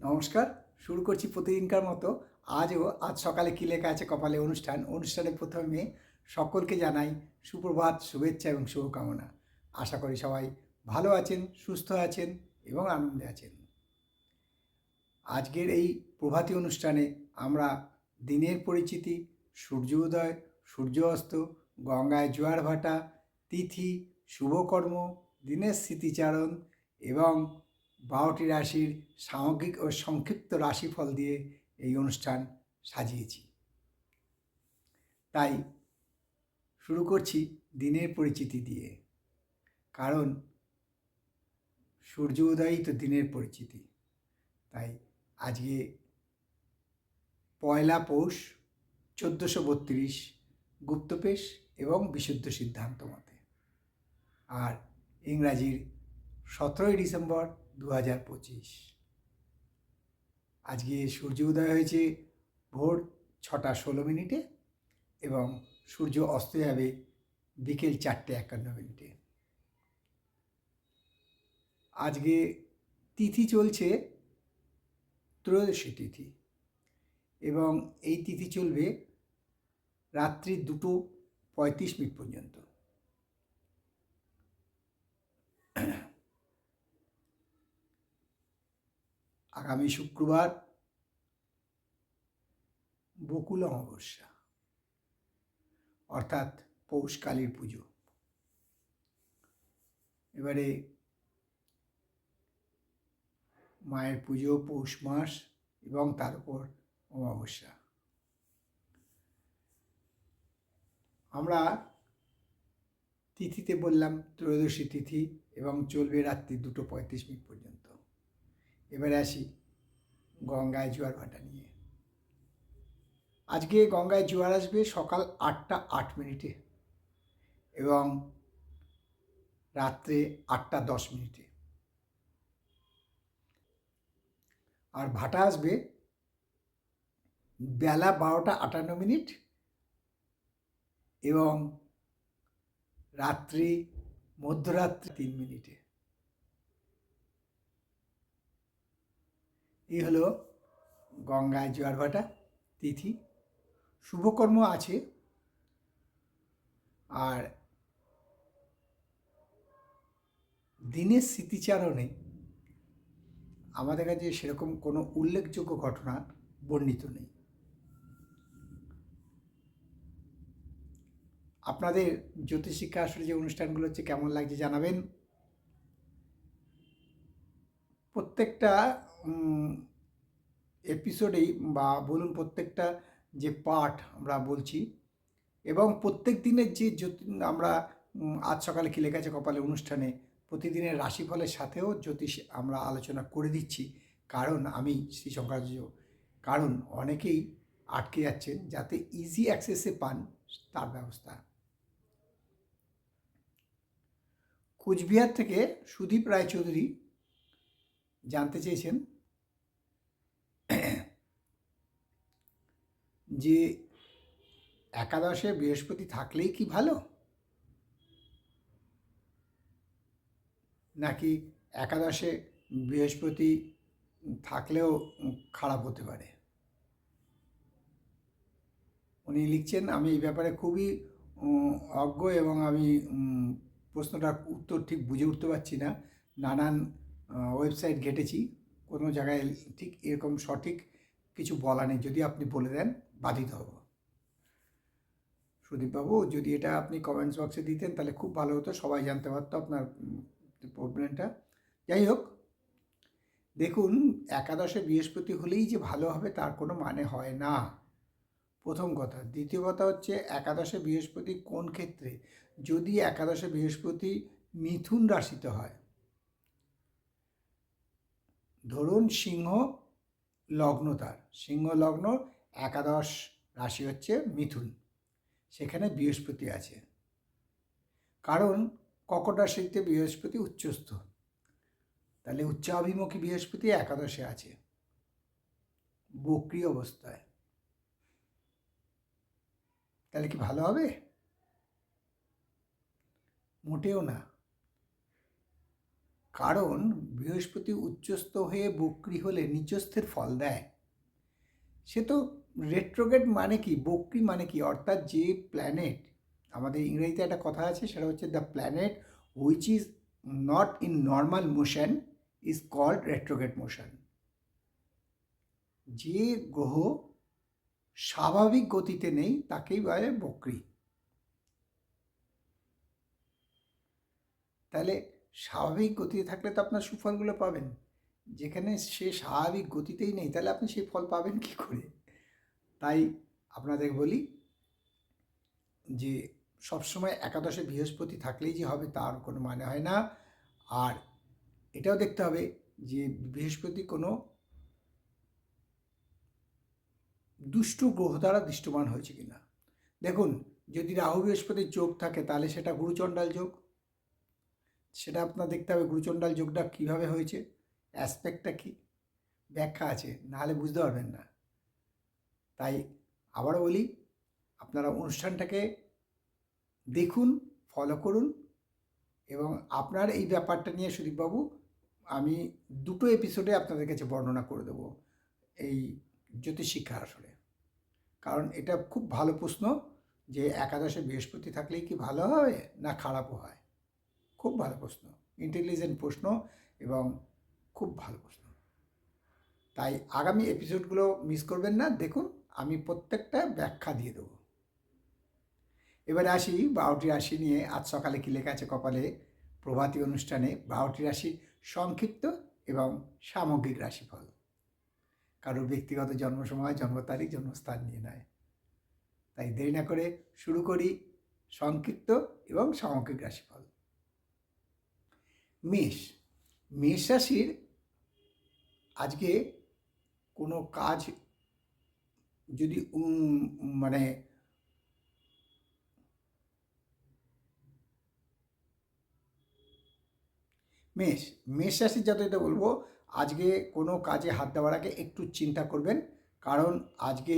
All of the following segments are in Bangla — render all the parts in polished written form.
নমস্কার। শুরু করছি প্রতিদিনকার মতো। আজ সকালে কী লেখা আছে কপালে অনুষ্ঠানে প্রথমে সকলকে জানাই সুপ্রভাত, শুভেচ্ছা এবং শুভকামনা। আশা করি সবাই ভালো আছেন, সুস্থ আছেন এবং আনন্দে আছেন। আজকের এই প্রভাতী অনুষ্ঠানে আমরা দিনের পরিচিতি, সূর্য উদয়, সূর্য অস্ত, গঙ্গায় জোয়ার ভাটা, তিথি, শুভকর্ম, দিনের স্মৃতিচারণ এবং 12টি রাশির সামগ্রিক ও সংক্ষিপ্ত রাশিফল দিয়ে এই অনুষ্ঠান সাজিয়েছি। তাই শুরু করছি দিনের পরিচিতি দিয়ে, কারণ সূর্য উদয়ই তো দিনের পরিচিতি। তাই আজকে পয়লা পৌষ 1432 গুপ্তপেশ এবং বিশুদ্ধ সিদ্ধান্ত মতে, আর ইংরাজির 17ই ডিসেম্বর 2025। আজকে সূর্য উদয় হয়েছে ভোর 6টা 16 মিনিটে এবং সূর্য অস্ত যাবে বিকেল 4টে 51 মিনিটে। আজকে তিথি চলছে ত্রয়োদশী তিথি এবং এই তিথি চলবে রাত্রি 2:35 পর্যন্ত। আগামী শুক্রবার বকুল অমাবস্যা, অর্থাৎ পৌষ কালীর পুজো। এবারে মায়ের পুজো পৌষ মাস এবং তার উপর অমাবস্যা। আমরা তিথিতে বললাম ত্রয়োদশী তিথি এবং চলবে রাত্রি 2:35 পর্যন্ত। এবারে আসি গঙ্গায় জোয়ার ভাটা নিয়ে। আজকে গঙ্গায় জোয়ার আসবে সকাল 8টা 8 মিনিটে এবং রাত্রে 8টা 10 মিনিটে। আর ভাটা আসবে বেলা 12টা 58 মিনিট এবং রাত্রি মধ্যরাত্রি 3 মিনিটে। এই হলো গঙ্গায় জোয়ার ভাটা তিথি। শুভকর্ম আছে, আর দিনের স্মৃতিচারণে আমাদের কাছে সেরকম কোনো উল্লেখযোগ্য ঘটনা বর্ণিত নেই। আপনাদের জ্যোতিষিক্ষা আসলে যে অনুষ্ঠানগুলো হচ্ছে কেমন লাগছে জানাবেন। প্রত্যেকটা এপিসোডেই বা বলুন প্রত্যেকটা যে পাঠ আমরা বলছি এবং প্রত্যেক দিনের যে আমরা আজ সকালে কী লেখা আছে কপালে অনুষ্ঠানে প্রতিদিনের রাশিফলের সাথেও জ্যোতিষ আমরা আলোচনা করে দিচ্ছি, কারণ আমি শ্রী শঙ্করাচার্য, কারণ অনেকেই আটকে যাচ্ছেন, যাতে ইজি অ্যাক্সেসে পান তার ব্যবস্থা। কুচবিহার থেকে সুদীপ রায়চৌধুরী জানতে চেয়েছেন যে একাদশে বৃহস্পতি থাকলেই কি ভালো, নাকি একাদশে বৃহস্পতি থাকলেও খারাপ হতে পারে। উনি লিখছেন, আমি এই ব্যাপারে খুবই অজ্ঞ এবং আমি প্রশ্নটার উত্তর ঠিক বুঝে উঠতে পারছি না। নানান ওয়েবসাইট ঘেটেছি, কোনো জায়গায় ঠিক এরকম সঠিক কিছু বলা নেই। যদি আপনি বলে দেন বাধিত হব। সুদীপবাবু, যদি এটা আপনি কমেন্টস বক্সে দিতেন তাহলে খুব ভালো হতো, সবাই জানতে পারতো আপনার প্রবলেমটা। যাই হোক, দেখুন, একাদশে বৃহস্পতি হলেই যে ভালো হবে তার কোনো মানে হয় না, প্রথম কথা। দ্বিতীয় কথা হচ্ছে একাদশে বৃহস্পতি কোন ক্ষেত্রে, যদি একাদশে বৃহস্পতি মিথুন রাশিতে হয়, ধরুন সিংহ লগ্ন, তার সিংহ লগ্ন, একাদশ রাশি হচ্ছে মিথুন, সেখানে বৃহস্পতি আছে। কারণ কর্কট রাশিতে বৃহস্পতি উচ্চস্থ, তাহলে উচ্চাভিমুখী বৃহস্পতি একাদশে আছে বক্রী অবস্থায়, তাহলে কি ভালো হবে? মোটেও না। কারণ বৃহস্পতি উচ্চস্থ হয়ে বক্রী হলে নিচস্থের ফল দেয়। সে তো রেট্রোগ্রেড মানে কি, বক্রী মানে কি, অর্থাৎ যে প্ল্যানেট, আমাদের ইংরেজিতে একটা কথা আছে, সেটা হচ্ছে the planet which is not in normal motion is called retrograde motion. যে গ্রহ স্বাভাবিক গতিতে নেই তাকেই বলে বক্রী। তাহলে স্বাভাবিক গতিতে থাকলে তো আপনার সুফলগুলো পাবেন। যেখানে সে স্বাভাবিক গতিতেই নেই, তাহলে আপনি সেই ফল পাবেন কি করে? তাই আপনাদের বলি যে সবসময় একাদশে বৃহস্পতি থাকলেই যে হবে তার কোনো মানে হয় না। আর এটাও দেখতে হবে যে বৃহস্পতি কোনো দুষ্ট গ্রহ দ্বারা দৃষ্টমান হয়েছে কিনা। দেখুন, যদি রাহু বৃহস্পতির যোগ থাকে তাহলে সেটা গুরুচণ্ডাল যোগ। সেটা আপনার দেখতে হবে গুরুচণ্ডাল যোগটা কীভাবে হয়েছে, অ্যাসপেক্টটা কী, ব্যাখ্যা আছে, নাহলে বুঝতে পারবেন না। তাই আবারও বলি, আপনারা অনুষ্ঠানটাকে দেখুন, ফলো করুন, এবং আপনার এই ব্যাপারটা নিয়ে সুদীপবাবু আমি 2টো এপিসোডে আপনাদের কাছে বর্ণনা করে দেবো এই জ্যোতিষ শিক্ষার আসলে। কারণ এটা খুব ভালো প্রশ্ন যে একাদশে বৃহস্পতি থাকলেই কি ভালো হয় না খারাপও হয়। খুব ভালো প্রশ্ন, ইন্টেলিজেন্ট প্রশ্ন এবং খুব ভালো প্রশ্ন। তাই আগামী এপিসোডগুলো মিস করবেন না, দেখুন, আমি প্রত্যেকটা ব্যাখ্যা দিয়ে দেবো। এবারে আসি 12টি রাশি নিয়ে। আজ সকালে কি লেখা আছে কপালে প্রভাতী অনুষ্ঠানে 12টি রাশির সংক্ষিপ্ত এবং সামগ্রিক রাশিফল। কারোর ব্যক্তিগত জন্ম সময়, জন্ম তারিখ, জন্মস্থান নিয়ে নয়। তাই দেরি না করে শুরু করি সংক্ষিপ্ত এবং সামগ্রিক রাশিফল। মেষ। মেষ রাশির আজকে কোনো কাজ যদি মানে মেষ রাশির জাতকদের বলবো আজকে কোনো কাজে হাত দেওয়ার আগে একটু চিন্তা করবেন, কারণ আজকে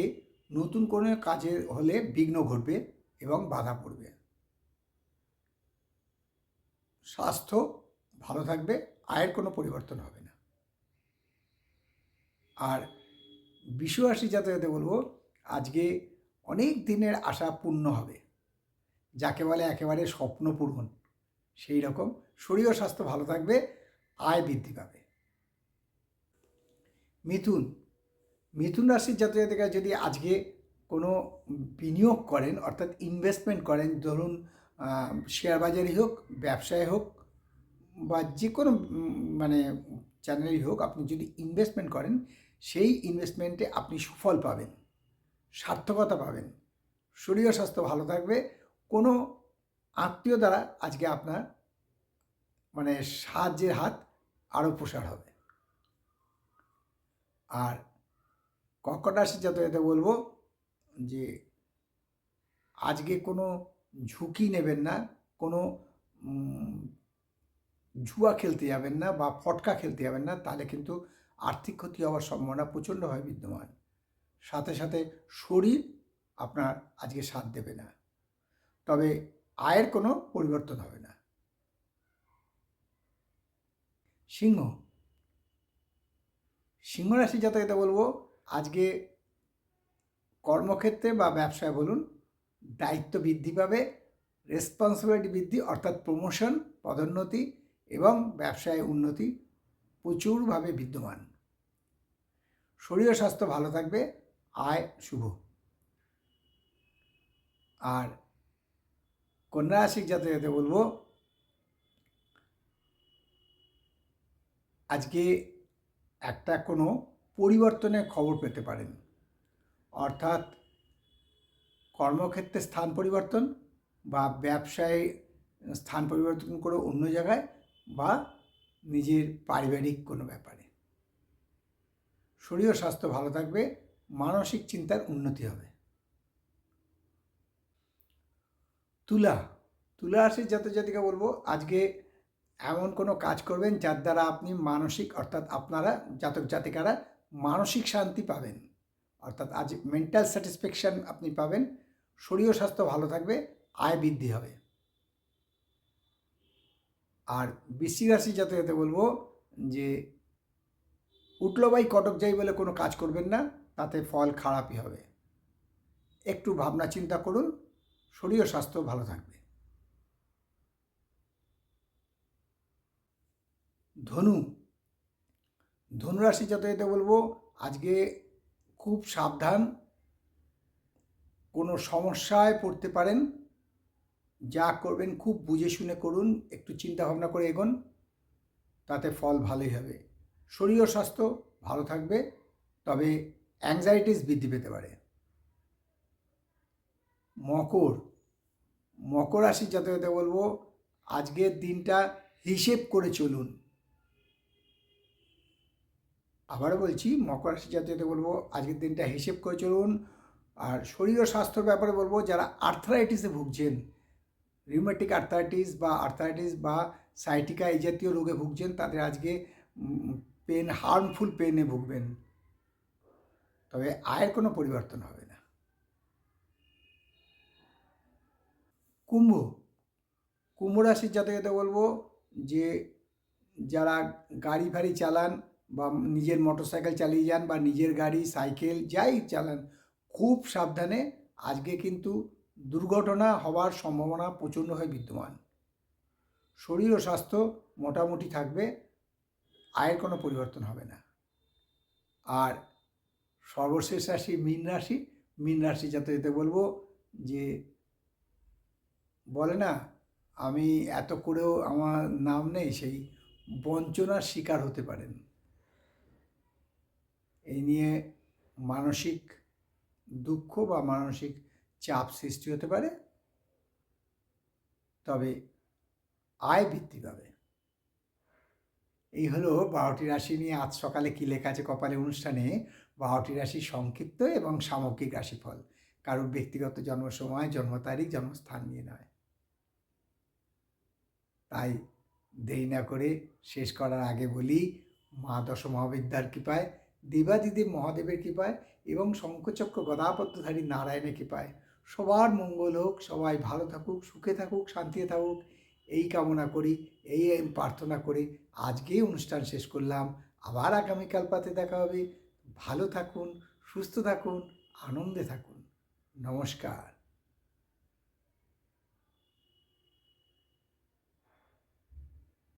নতুন কোনো কাজে হলে বিঘ্ন ঘটবে এবং বাধা পড়বে। স্বাস্থ্য ভালো থাকবে, আয়ের কোনো পরিবর্তন হবে না। আর বৃষ রাশি জাতকদের বলবো আজকে অনেক দিনের আশা পূর্ণ হবে, যাকে বলে একেবারে স্বপ্ন পূরণ সেই রকম। শরীর ও স্বাস্থ্য ভালো থাকবে, আয় বৃদ্ধি পাবে। মিথুন রাশির জাতকেরা যদি আজকে কোনো বিনিয়োগ করেন, অর্থাৎ ইনভেস্টমেন্ট করেন, ধরুন শেয়ার বাজারই হোক, ব্যবসায় হোক, বা যে কোনো মানে চ্যানেলই হোক, আপনি যদি ইনভেস্টমেন্ট করেন সেই ইনভেস্টমেন্টে আপনি সুফল পাবেন, সার্থকতা পাবেন, শরীর ও স্বাস্থ্য ভালো থাকবে। কোনো আত্মীয় দ্বারা আজকে আপনার মানে সাহায্যের হাত আরও প্রসার হবে। আর কর্কট রাশির জাতকদের বলবো যে আজকে কোনো ঝুঁকি নেবেন না, কোনো জুয়া খেলতে যাবেন না বা ফটকা খেলতে যাবেন না, তাহলে কিন্তু আর্থিক ক্ষতি হওয়ার সম্ভাবনা প্রচণ্ডভাবে বিদ্যমান। সাথে সাথে শরীর আপনার আজকে সাথ দেবে না, তবে আয়ের কোনো পরিবর্তন হবে না। সিংহ রাশি জাতকদের বলবো আজকে কর্মক্ষেত্রে বা ব্যবসায় বলুন দায়িত্ব বৃদ্ধি পাবে, রেসপন্সিবিলিটি বৃদ্ধি, অর্থাৎ প্রমোশন, পদোন্নতি এবং ব্যবসায় উন্নতি প্রচুরভাবে বিদ্যমান। শরীর ও স্বাস্থ্য ভালো থাকবে, আয় শুভ। আর কন্যা রাশির জাতকদের বলবো আজকে একটা কোনো পরিবর্তনের খবর পেতে পারেন, অর্থাৎ কর্মক্ষেত্রে স্থান পরিবর্তন বা ব্যবসায় স্থান পরিবর্তন করে অন্য জায়গায়, বা নিজের পারিবারিক কোনো ব্যাপারে। শরীর ও স্বাস্থ্য ভালো থাকবে, মানসিক চিন্তার উন্নতি হবে। তুলা রাশির জাতজাতিকা বলবো আজকে এমন কোনো কাজ করবেন যার দ্বারা আপনি মানসিক, অর্থাৎ আপনারা জাতক জাতিকারা মানসিক শান্তি পাবেন, অর্থাৎ আজ মেন্টাল স্যাটিসফ্যাকশান আপনি পাবেন। শরীর ও স্বাস্থ্য ভালো থাকবে, আয় বৃদ্ধি হবে। আর বৃশ্চিক রাশি জাতকদের বলবো যে উঠলো বাই কটক যাই বলে কোনো কাজ করবেন না, তাতে ফল খারাপই হবে। একটু ভাবনা চিন্তা করুন, শরীর ও স্বাস্থ্য ভালো থাকবে। ধনু ধনুরাশি জাতকদের বলবো আজকে খুব সাবধান, কোনো সমস্যায় পড়তে পারেন। যা করবেন খুব বুঝে শুনে করুন, একটু চিন্তা ভাবনা করে এগোন, তাতে ফল ভালোই হবে। শরীর ও স্বাস্থ্য ভালো থাকবে, তবে অ্যাংজাইটিস বৃদ্ধি পেতে পারে। মকর রাশির জাতকদের বলবো আজকের দিনটা হিসেব করে চলুন। আবারও বলছি, মকর রাশি জাতকদের বলবো আজকের দিনটা হিসেব করে চলুন। আর শরীর ও স্বাস্থ্যের ব্যাপারে বলবো যারা আর্থ্রাইটিসে ভুগছেন, রিউমেটিক আর্থ্রাইটিস বা সাইটিকা এই জাতীয় রোগে ভুগছেন, তাদের আজকে হার্মফুল পেনে ভুগবেন, তবে আয়ের কোনো পরিবর্তন হবে না। কুম্ভ রাশির জাতকদের বলবো যে যারা গাড়ি ফাড়ি চালান বা নিজের মোটরসাইকেল চালিয়ে যান বা নিজের গাড়ি সাইকেল যাই চালান, খুব সাবধানে। আজকে কিন্তু দুর্ঘটনা হওয়ার সম্ভাবনা প্রচণ্ডভাবে বিদ্যমান। শরীর ও স্বাস্থ্য মোটামুটি থাকবে, আয়ের কোনো পরিবর্তন হবে না। আর সর্বশেষ রাশি মীন রাশি জাতকদের বলবো যে বলে না আমি এত করেও আমার নাম নেই, সেই বঞ্চনার শিকার হতে পারেন। এই নিয়ে মানসিক দুঃখ বা মানসিক চাপ সৃষ্টি হতে পারে, তবে আয় বৃদ্ধি পাবে। এই হলো 12টি রাশি নিয়ে আজ সকালে কী লেখা আছে কপালে অনুষ্ঠানে 12টি রাশি সংক্ষিপ্ত এবং সামগ্রিক রাশিফল, কারোর ব্যক্তিগত জন্ম সময়, জন্ম তারিখ, জন্মস্থান নিয়ে নয়। তাই দেরি না করে শেষ করার আগে বলি, মা দশ মহাবিদ্যার কৃপায়, দেবাদিদেব মহাদেবের কৃপায় এবং শঙ্খচক্র গদাপদ্মধারী নারায়ণের কৃপায় সবার মঙ্গল হোক, সবাই ভালো থাকুক, সুখে থাকুক, শান্তিতে থাকুক, এই কামনা করি, এই প্রার্থনা করে আজকেই অনুষ্ঠান শেষ করলাম। আবার আগামীকাল পাতে দেখা হবে। ভালো থাকুন, সুস্থ থাকুন, আনন্দে থাকুন। নমস্কার।